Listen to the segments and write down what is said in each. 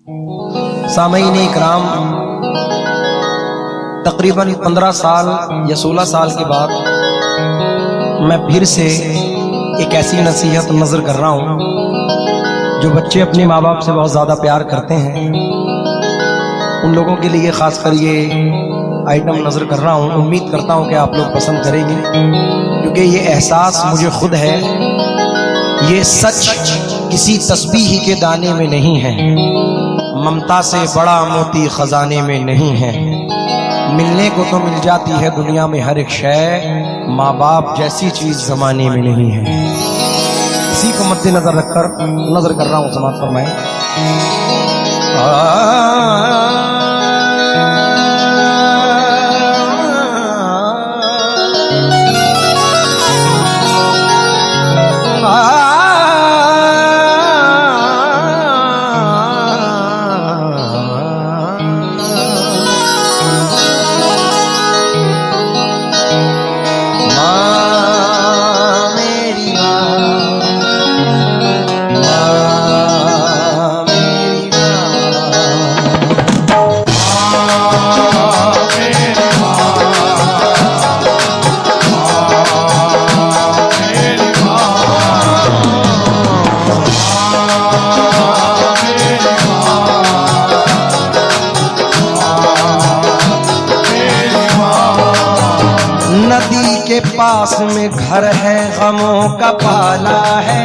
सामईन इकराम, तकरीबन 15 साल या 16 साल के बाद मैं फिर से एक ऐसी नसीहत नज़र कर रहा हूँ जो बच्चे अपने माँ बाप से बहुत ज़्यादा प्यार करते हैं, उन लोगों के लिए ख़ासकर ये आइटम नज़र कर रहा हूँ। उम्मीद करता हूँ कि आप लोग पसंद करेंगे, क्योंकि ये एहसास मुझे खुद है। ये सच किसी तस्बीह के दाने में नहीं है, ममता से बड़ा मोती खजाने में नहीं है। मिलने को तो मिल जाती है दुनिया में हर एक शय, माँ बाप जैसी चीज जमाने में नहीं है। इसी को मद्देनजर रखकर नजर कर रहा हूँ, समाज फरमाए। नदी के पास में घर है, गमों का पाला है।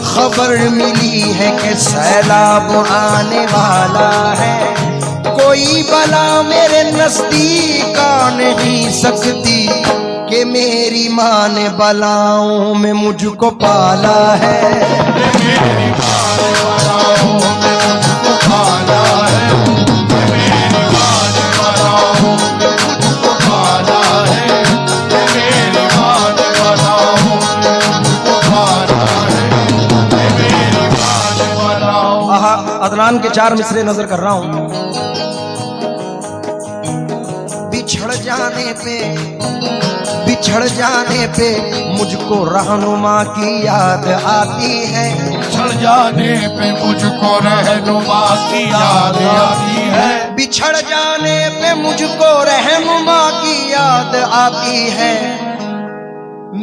खबर मिली है कि सैलाब आने वाला है। कोई बला मेरे नजदीक आ नहीं सकती कि मेरी माँ ने बलाओं में मुझको पाला है। मेरी माँ ने बलाओं में मुझको पाला है। मेरी माँ ने बलाओं में मुझको पाला है। अदनान के 4 मिसरे नजर कर रहा हूं। बिछड़ जाने पे मुझको रहनुमा की याद आती है। बिछड़ जाने पे मुझको रहनुमा की याद आती है। बिछड़ जाने पे मुझको रहनुमा की याद आती है।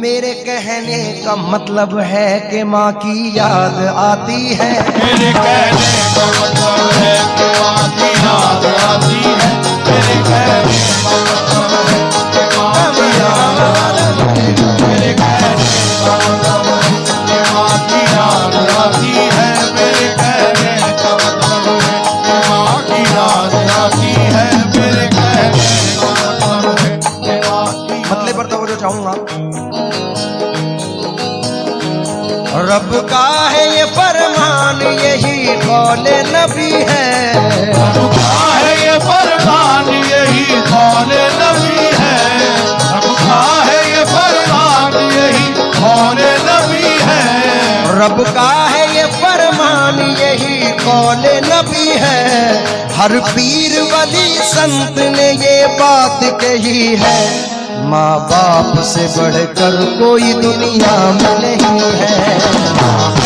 मेरे कहने का मतलब है कि माँ की याद आती है। मेरे कहने का मतलब है कि माँ की याद आती है। मेरे कहने का मतलब है कि माँ की याद आती है। मेरे कहने का मतलब है कि माँ की याद आती है। मेरे कहने का मतलब है कि माँ की याद आती है। मेरे कहने का मतलब है कि माँ की मतलब पर तो जो चाहूंगा, रब का है ये फरमान, यही कौले नबी है। रब का है ये फरमान, यही कौले नबी है। रब का है ये फरमान, यही कौले नबी है। रब का है ये फरमान, यही कौले नबी है। हर पीर वली संत ने ये बात कही है। माँ बाप से बढ़कर कोई दुनिया में नहीं है। माँ बाप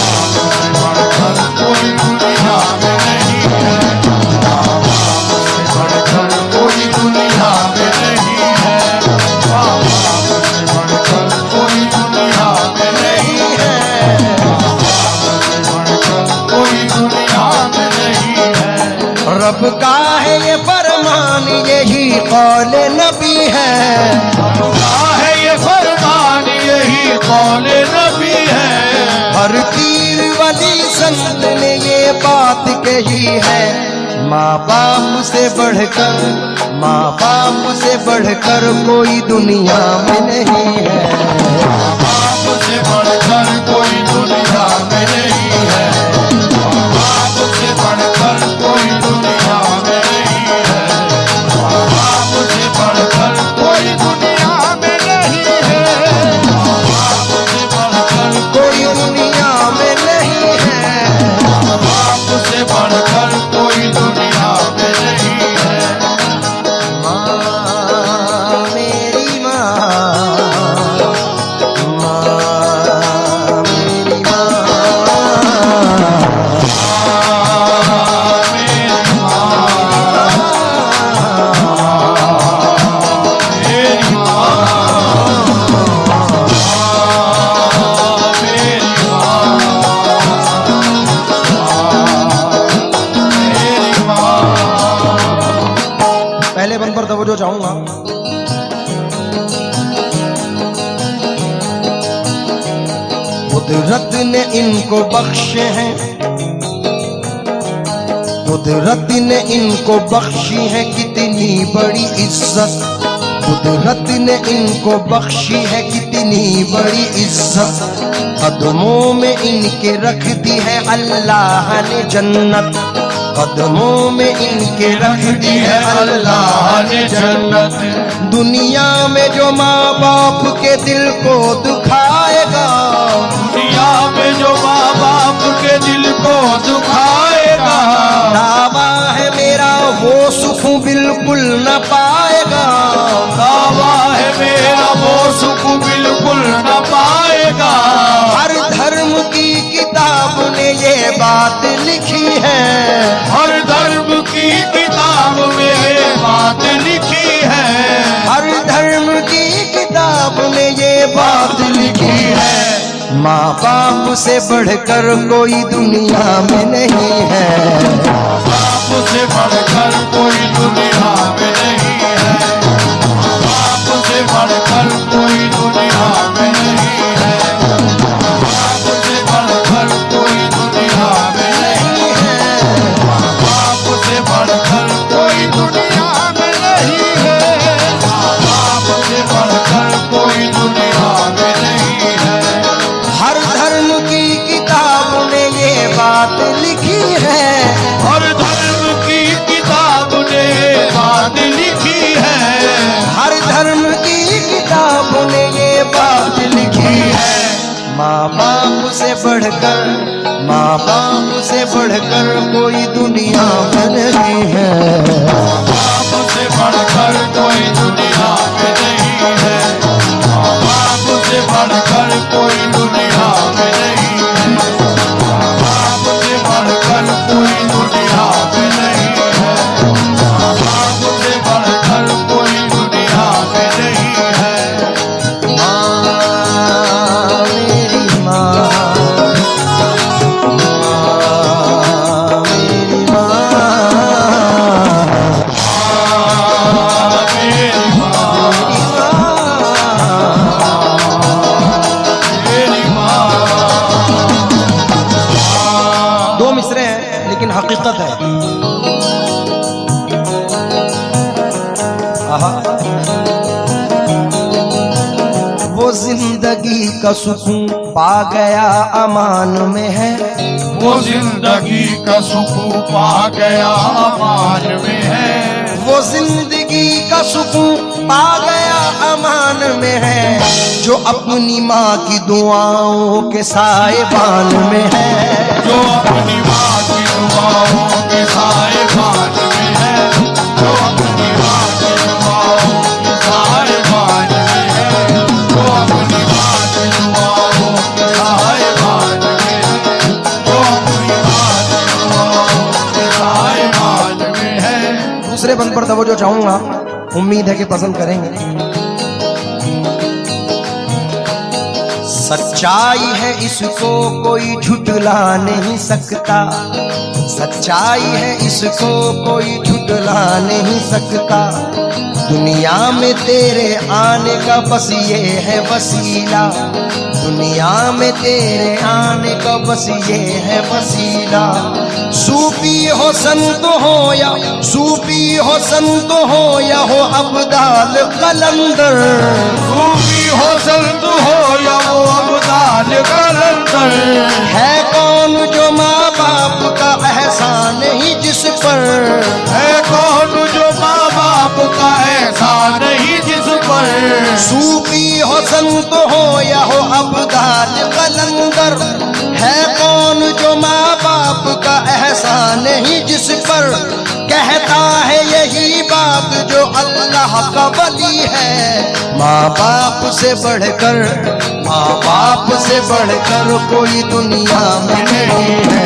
से बढ़कर कोई दुनिया में नहीं है। माँ बाप से बढ़कर कोई दुनिया में नहीं है। माँ बाप से बढ़कर कोई दुनिया में नहीं है। माँ बाप से बढ़कर कोई दुनिया में नहीं है। रब का है ये फरमान, यही कौले नबी है। रब का है ये फरमान, यही कौले नबी है। हर पीर वली संत ने ये बात कही है। माँ बाप से बढ़कर कोई दुनिया में नहीं है। माँ बाप से बढ़कर कोई दुनिया में नहीं है। माँ बाप से बढ़कर कोई दुनिया में नहीं है। माँ बाप से बढ़कर कोई दुनिया में नहीं है। माँ बाप से बढ़कर कोई दुनिया में नहीं है। माँ बाप से बढ़कर कोई दुनिया में नहीं है। माँ मेरी माँ तवज्जो चाहूंगा। कुदरत ने इनको बख्शे हैं, कुदरत ने इनको बख्शी है कितनी बड़ी इज्जत, कुदरत ने इनको बख्शी है कितनी बड़ी इज्जत, कदमों में इनके रख दी है अल्लाह ने जन्नत, कदमों में इनके रख दी है अल्लाह ने जन्नत। दुनिया में जो माँ बाप के दिल को दुखाएगा, दुनिया में जो माँ बाप के दिल को दुखाएगा, दावा है मेरा वो सुख बिल्कुल न पाएगा, दावा है मेरा वो सुख बिल्कुल न पाएगा। हर धर्म की किताब ने ये बात लिखी है, हर धर्म की किताब में ये बात लिखी है, हर धर्म की किताब ने ये बात लिखी है। माँ बाप से बढ़कर कोई दुनिया में नहीं है, माँ बाप से बढ़कर कोई दुनिया में नहीं है, माँ बाप से बढ़कर कोई दुनिया में नहीं है, माँ बाप से बढ़कर कोई दुनिया में नहीं है, माँ बाप से बढ़कर कोई दुनिया में नहीं है, माँ बाप से बढ़कर कोई दुनिया में नहीं है। हर धर्म की किताब ने ये बात लिखी है, हर धर्म की किताब ने बात लिखी है, हर धर्म की किताब ने ये बात लिखी है। माँ बाप से बढ़कर, माँ बाप से बढ़कर कोई दुनिया में नहीं है, माँ बाप से बढ़कर कोई दुनिया में नहीं है, माँ बाप से बढ़कर कोई दुनिया में नहीं है, माँ बाप से बढ़कर कोई दुनिया में नहीं है, माँ बाप से बढ़कर कोई दुनिया में नहीं है। माँ मेरी माँ, माँ मेरी माँ, मेरी माँ, मेरी माँ। दो मिसरे हैं लेकिन हकीकत है। आहा। वो जिंदगी का सुकून पा गया अमान में है, वो जिंदगी का सुकून पा गया अमान में है, वो जिंदगी का सुकून पा गया अमान में है, जो अपनी माँ की दुआओं के साएबान में है, जो अपनी माँ की दुआओं के साएबान में है, जो अपनी माँ की दुआओं के साएबान में है, जो अपनी माँ की दुआओं के साएबान में है, जो अपनी माँ की दुआओं के साएबान में है। दूसरे बंद पर तवज्जो चाहूंगा, उम्मीद है कि पसंद करेंगे। सच्चाई है इसको कोई झुठला नहीं सकता, सच्चाई है इसको कोई झुठला नहीं सकता, दुनिया में तेरे आने का बस ये है वसीला, दुनिया में तेरे आने का बस ये है वसीला। सूफी हो संत हो या सूफी हो संत हो या हो अब्दाल कलंदर, सूफी हो संत हो या वो अब्दाल कलंदर, है कौन जो माँ बाप का एहसान ही जिस पर, है कौन जो माँ बाप का एहसान नहीं जिस पर। सूफी हो संत हो या हो अब्दाल कलंदर, है कौन जो माँ बाप का एहसान ही जिस पर, कहता है यही बात जो अल्लाह का वली है। माँ बाप से बढ़कर, माँ बाप से बढ़कर कोई दुनिया में नहीं है,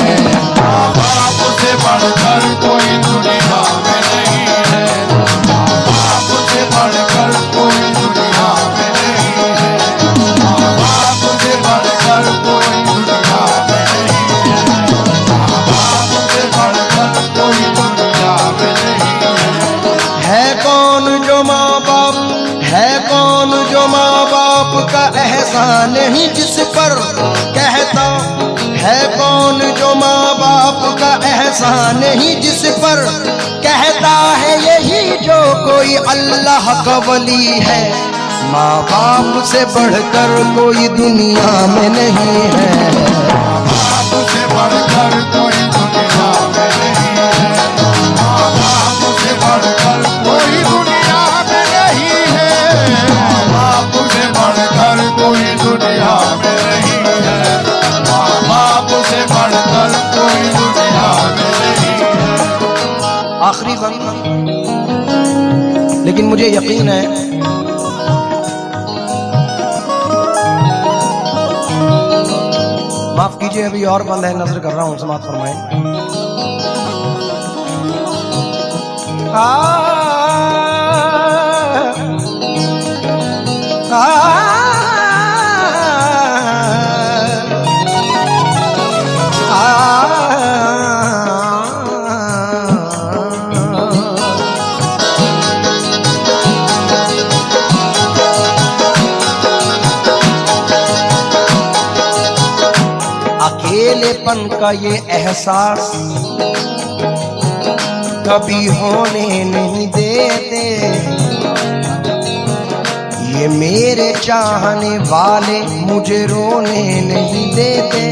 माँ बाप से बढ़कर कोई दुनिया में नहीं है, माँ बाप से बढ़कर कोई दुनिया में नहीं है, माँ बाप से बढ़कर कोई दुनिया में नहीं है, माँ बाप से बढ़कर कोई दुनिया में नहीं है। है कौन जो नहीं जिस पर कहता है कौन, जो माँ बाप का एहसान नहीं जिस पर कहता है यही जो कोई अल्लाह का वली है। माँ बाप से बढ़कर कोई दुनिया में नहीं है, माँ बाप से बढ़कर कोई दुनिया में नहीं है, माँ बाप से बढ़कर कोई दुनिया में नहीं है, माँ बाप से बढ़कर कोई दुनिया में नहीं है, माँ बाप से बढ़कर कोई दुनिया में नहीं है। आखिरी वक्त, लेकिन मुझे यकीन है माफ कीजिए अभी और बंद है, नजर कर रहा हूं, समाप्त फरमाएं। अकेलेपन का ये एहसास कभी होने नहीं देते, ये मेरे चाहने वाले मुझे रोने नहीं देते,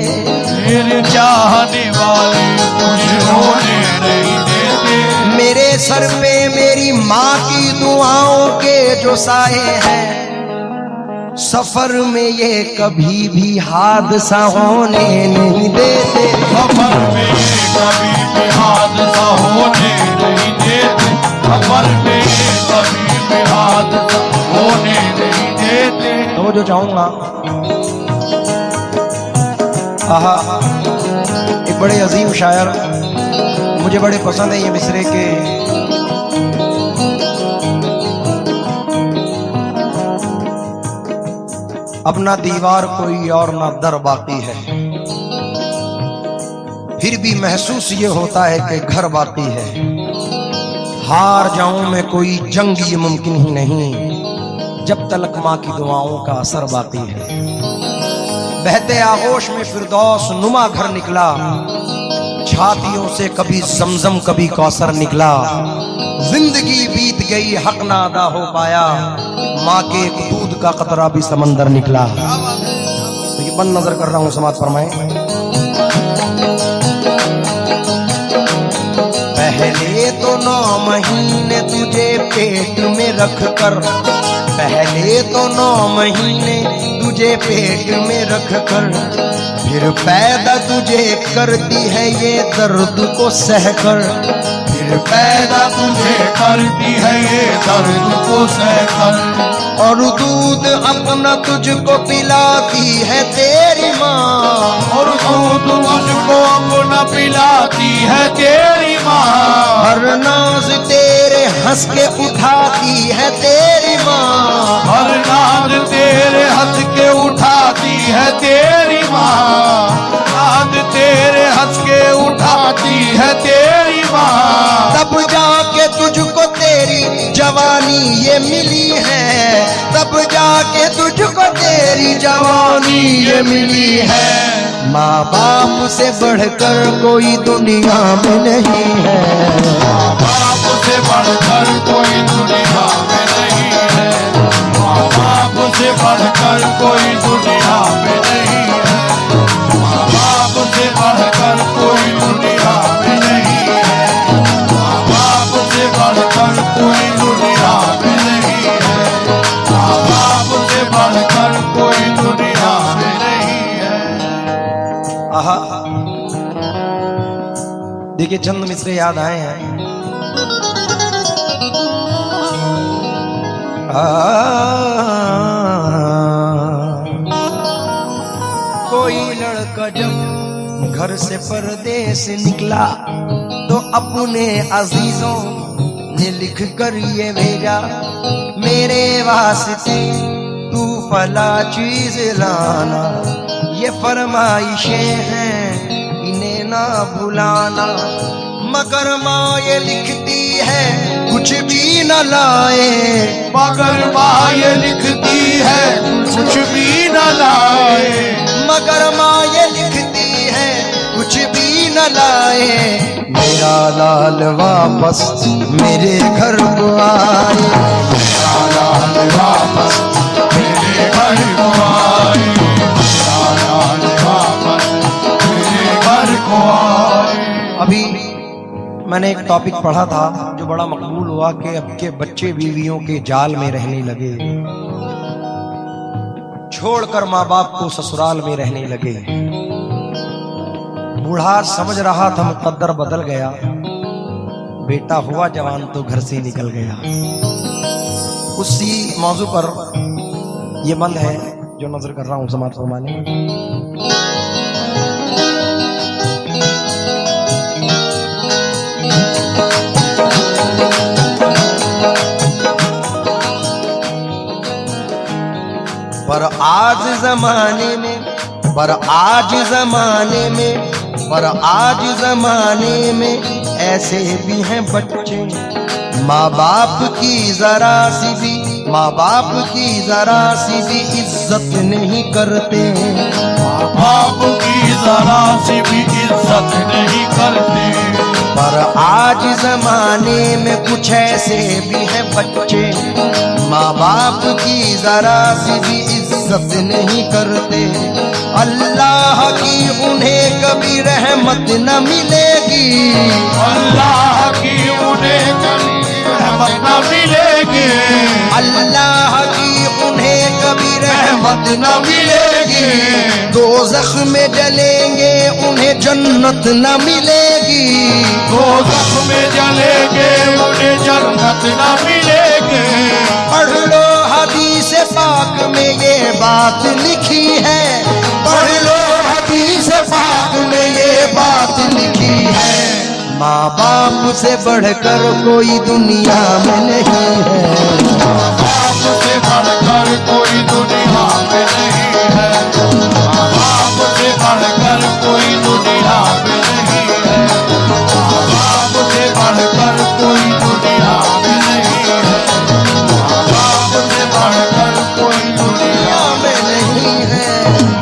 मेरे चाहने वाले मुझे रोने नहीं देते, मेरे सर पे मेरी माँ की दुआओं के जो साए हैं, सफर में ये कभी भी हादसा होने नहीं देते, सफर में ये कभी भी हादसा होने नहीं देते, सफर में ये कभी भी हादसा होने नहीं देते। तो वो जो चाहूंगा, आहा, एक बड़े अजीम शायर, मुझे बड़े पसंद है ये मिसरे के, अपना दीवार कोई और ना दर बाकी है, फिर भी महसूस ये होता है कि घर बाकी है, हार जाऊं मैं कोई जंग ये मुमकिन ही नहीं, जब तलक माँ की दुआओं का असर बाकी है। बहते आगोश में फिरदौस नुमा घर निकला, छातियों से कभी जमजम कभी कौसर निकला, जिंदगी बीत गई हक ना अदा हो पाया, माँ के एक दूध का कतरा भी समंदर निकला। तो ये बंद नजर कर रहा हूं, समाप्त फरमाएं। पहले तो 9 महीने तुझे पेट में रख कर, पहले तो 9 महीने तुझे पेट में रख कर, फिर पैदा तुझे करती है ये दर्द को सहकर, फिर पैदा तुझे करती है ये दर्द को सहकर, और दूध अपना तुझको पिलाती है तेरी माँ, और दूध तुझको अपना पिलाती है तेरी माँ, हर नाज तेरे हंस के उठाती है तेरी माँ, हर नाद तेरे हंस के उठाती है तेरी माँ, नाद तेरे हंस के उठाती है तेरी माँ, तब जाके तुझको तेरी जवानी ये मिली है, तब जाके तुझको तेरी जवानी ये मिली है। माँ बाप से बढ़कर कोई दुनिया में नहीं है, माँ बाप से बढ़कर कोई दुनिया में नहीं है, माँ बाप से बढ़कर कोई दुनिया में नहीं है, माँ बाप से बढ़कर कोई दुनिया में नहीं है, माँ बाप से बढ़कर कोई दुनिया में नहीं है, माँ बाप से बढ़कर कोई दुनिया में नहीं है। आहा, देखिए चंद मिसरे याद आए हैं। कोई लड़का जब घर से परदेस निकला, तो अपने अजीजों ने लिख कर ये भेजा, मेरे वास्ते तू फला चीज लाना, ये फरमाइशें हैं इन्हें ना भुलाना। मगर माँ ये लिखती है कुछ भी न लाए, मगर माँ ये लिखती है कुछ भी न लाए, मगर माँ ये लिखती है कुछ भी न लाए। मेरा लाल वापस मेरे घर को आए, मेरा लाल वापस मेरे घर को आए, मेरा लाल वापस मेरे घर को आए। अभी मैंने एक टॉपिक पढ़ा था जो बड़ा मकबूल हुआ कि अब के बच्चे बीवियों के जाल में रहने लगे, छोड़कर माँ बाप को ससुराल में रहने लगे। बूढ़ा समझ रहा था मुकद्दर बदल गया, बेटा हुआ जवान तो घर से निकल गया। उसी मौजू पर ये मंद है जो नजर कर रहा हूं समाज फरमाने। पर आज जमाने में, पर आज जमाने में, पर आज जमाने में ऐसे भी हैं बच्चे, माँ बाप की जरा सी भी, माँ बाप की जरा सी भी इज्जत नहीं करते, माँ बाप की जरा सी भी इज्जत नहीं करते। पर आज जमाने में कुछ ऐसे भी हैं बच्चे, माँ बाप की जरा सी भी इज्जत नहीं करते। अल्लाह की उन्हें कभी रहमत न मिलेगी, अल्लाह की उन्हें कभी रहमत न मिलेगी, अल्लाह की उन्हें कभी रहमत न मिलेगी। दोज़ख में जलेंगे उन्हें जन्नत न मिलेगी, दोज़ख में जलेंगे उन्हें जन्नत न मिलेगी। पढ़ लो हदीस पाक में ये बात लिखी है, पढ़ लो हदीस पाक में ये बात लिखी है। माँ बाप से बढ़कर कोई दुनिया में नहीं है, माँ बाप से बढ़कर कोई दुनिया में नहीं है, माँ बाप से बढ़कर कोई दुनिया में नहीं है, माँ बाप से बढ़कर कोई दुनिया में नहीं है, माँ बाप से बढ़कर कोई दुनिया में नहीं है।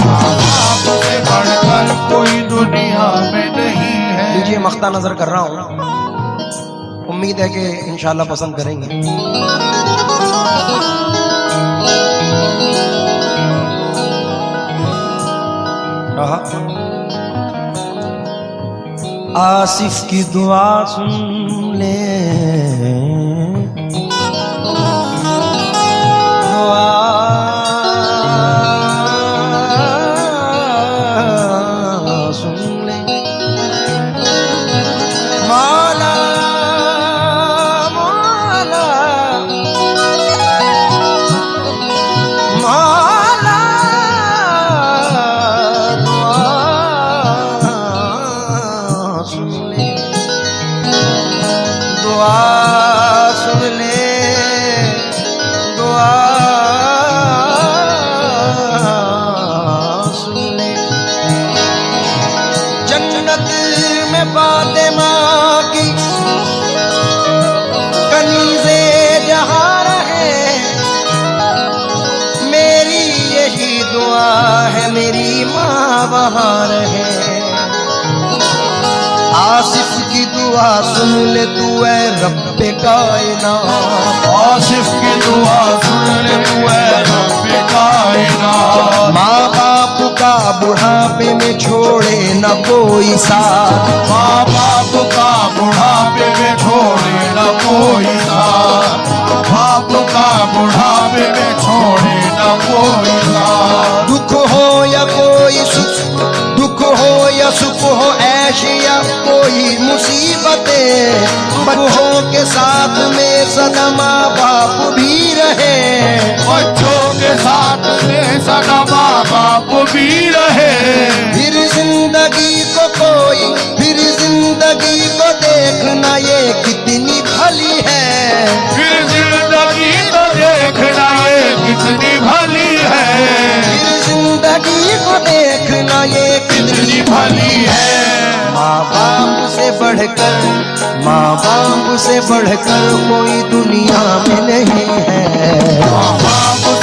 माँ बाप से बढ़कर कोई दुनिया में नहीं है। लीजिए मख्ता नजर कर रहा हूँ, उम्मीद है कि इंशाल्लाह पसंद करेंगे। आसिफ की दुआ सुन ले, दुआ सुन ले, मौला मौला मौला, दुआ सुन ले, दुआ सुन ले, दुआ सुन ले। जन्नत में फातिमा की कनीज़े जहाँ रहे, मेरी यही दुआ है मेरी माँ वहाँ रहे। आसिफ की दुआ सुन ले तू है रब्बे कायनात, आसिफ की दुआ सुन ले तू है रब्बे कायनात। माँ बाप का बुढ़ापे में छोड़े न कोई साथ, माँ बाप का बुढ़ापे में छोड़े न कोई साथ, बाप का बुढ़ापे में छोड़े न कोई साथ। दुख हो या कोई सुख, दुख हो या सुख हो, ऐश या कोई मुसीबतें, बच्चों के साथ में सदा माँ बाप भी रहे, बच्चों के साथ में सदा माँ बाप भी रहे। फिर जिंदगी को कोई, फिर जिंदगी को देखना ये कितनी भली है, फिर जिंदगी तो देखना ये कितनी भली है, फिर जिंदगी को देखना ये कितनी भली है। माँ बाप से बढ़ बढ़कर, माँ बाप से बढ़कर कोई दुनिया में नहीं है। माँ बाप